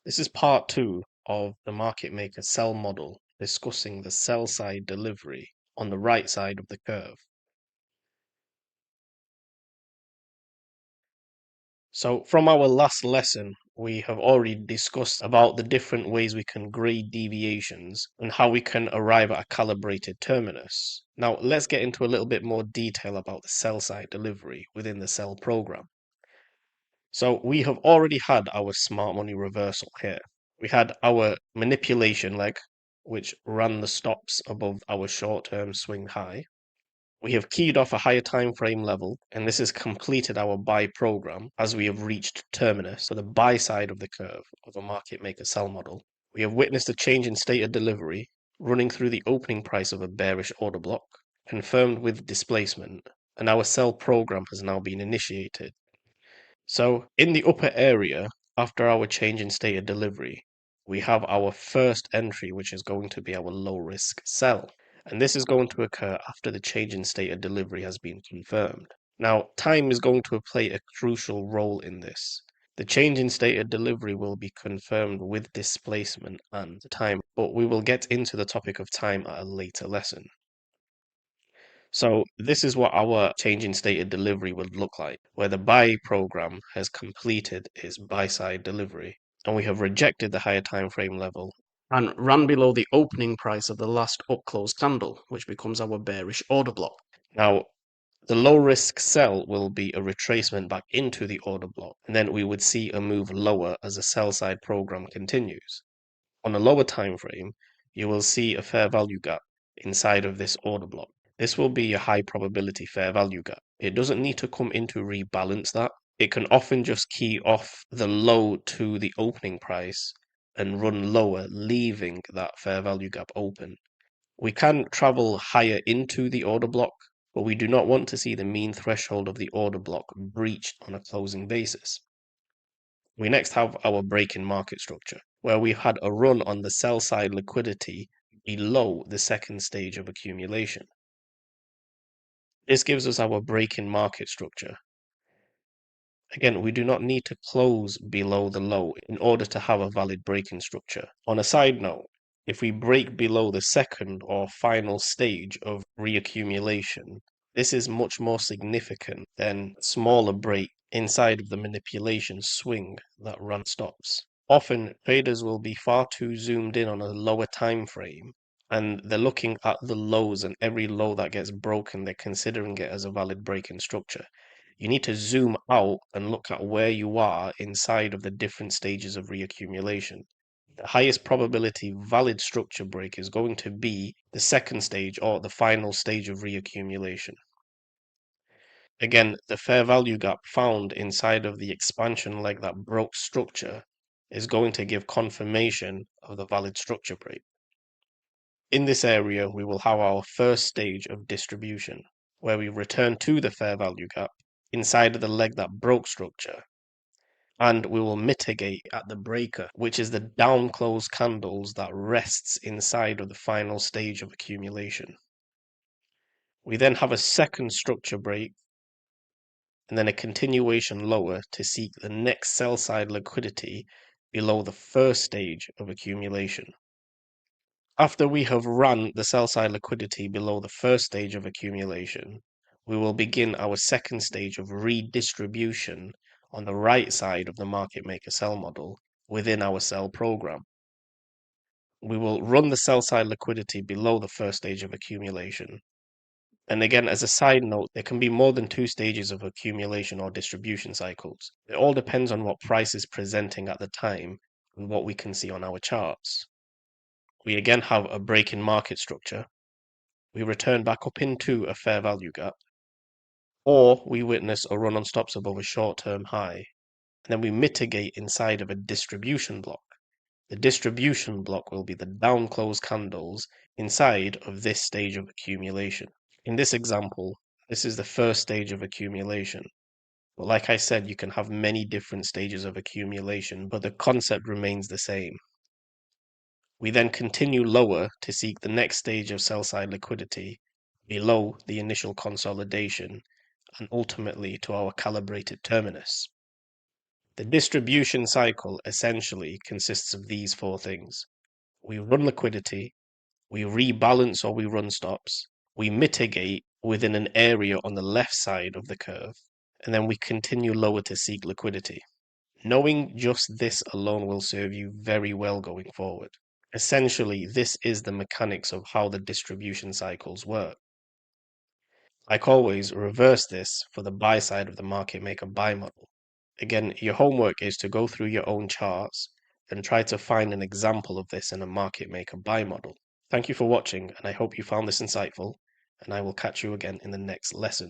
This is part two of the market maker sell model discussing the sell side delivery on the right side of the curve. So from our last lesson, we have already discussed about the different ways we can grade deviations and how we can arrive at a calibrated terminus. Now let's get into a little bit more detail about the sell side delivery within the sell program. So we have already had our smart money reversal here. We had our manipulation leg, which ran the stops above our short-term swing high. We have keyed off a higher time frame level, and this has completed our buy program as we have reached terminus, so the buy side of the curve of a market maker sell model. We have witnessed a change in state of delivery running through the opening price of a bearish order block, confirmed with displacement, and our sell program has now been initiated. So in the upper area, after our change in state of delivery, we have our first entry, which is going to be our low risk sell. And this is going to occur after the change in state of delivery has been confirmed. Now, time is going to play a crucial role in this. The change in state of delivery will be confirmed with displacement and time, but we will get into the topic of time at a later lesson. So this is what our change in state of delivery would look like, where the buy program has completed its buy side delivery, and we have rejected the higher time frame level and ran below the opening price of the last up close candle, which becomes our bearish order block. Now, the low risk sell will be a retracement back into the order block, and then we would see a move lower as the sell side program continues. On a lower time frame, you will see a fair value gap inside of this order block. This will be a high probability fair value gap. It doesn't need to come in to rebalance that. It can often just key off the low to the opening price and run lower, leaving that fair value gap open. We can travel higher into the order block, but we do not want to see the mean threshold of the order block breached on a closing basis. We next have our break-in market structure, where we've had a run on the sell side liquidity below the second stage of accumulation. This gives us our break-in market structure. Again, we do not need to close below the low in order to have a valid break-in structure. On a side note, if we break below the second or final stage of reaccumulation, this is much more significant than a smaller break inside of the manipulation swing that run stops. Often, traders will be far too zoomed in on a lower time frame, and they're looking at the lows, and every low that gets broken, they're considering it as a valid break-in structure. You need to zoom out and look at where you are inside of the different stages of reaccumulation. The highest probability valid structure break is going to be the second stage or the final stage of reaccumulation. Again, the fair value gap found inside of the expansion leg that broke structure is going to give confirmation of the valid structure break. In this area, we will have our first stage of distribution, where we return to the fair value gap inside of the leg that broke structure, and we will mitigate at the breaker, which is the down close candles that rests inside of the final stage of accumulation. We then have a second structure break and then a continuation lower to seek the next sell side liquidity below the first stage of accumulation. After we have run the sell side liquidity below the first stage of accumulation, we will begin our second stage of redistribution on the right side of the market maker sell model within our sell program. We will run the sell side liquidity below the first stage of accumulation. And again, as a side note, there can be more than two stages of accumulation or distribution cycles. It all depends on what price is presenting at the time and what we can see on our charts. We again have a break in market structure. We return back up into a fair value gap, or we witness a run on stops above a short-term high, and then we mitigate inside of a distribution block. The distribution block will be the down close candles inside of this stage of accumulation. In this example, this is the first stage of accumulation. But like I said, you can have many different stages of accumulation, but the concept remains the same. We then continue lower to seek the next stage of sell side liquidity below the initial consolidation and ultimately to our calibrated terminus. The distribution cycle essentially consists of these four things. We run liquidity, we rebalance or we run stops, we mitigate within an area on the left side of the curve, and then we continue lower to seek liquidity. Knowing just this alone will serve you very well going forward. Essentially, this is the mechanics of how the distribution cycles work. Like always, reverse this for the buy side of the market maker buy model. Again, your homework is to go through your own charts and try to find an example of this in a market maker buy model. Thank you for watching, and I hope you found this insightful, and I will catch you again in the next lesson.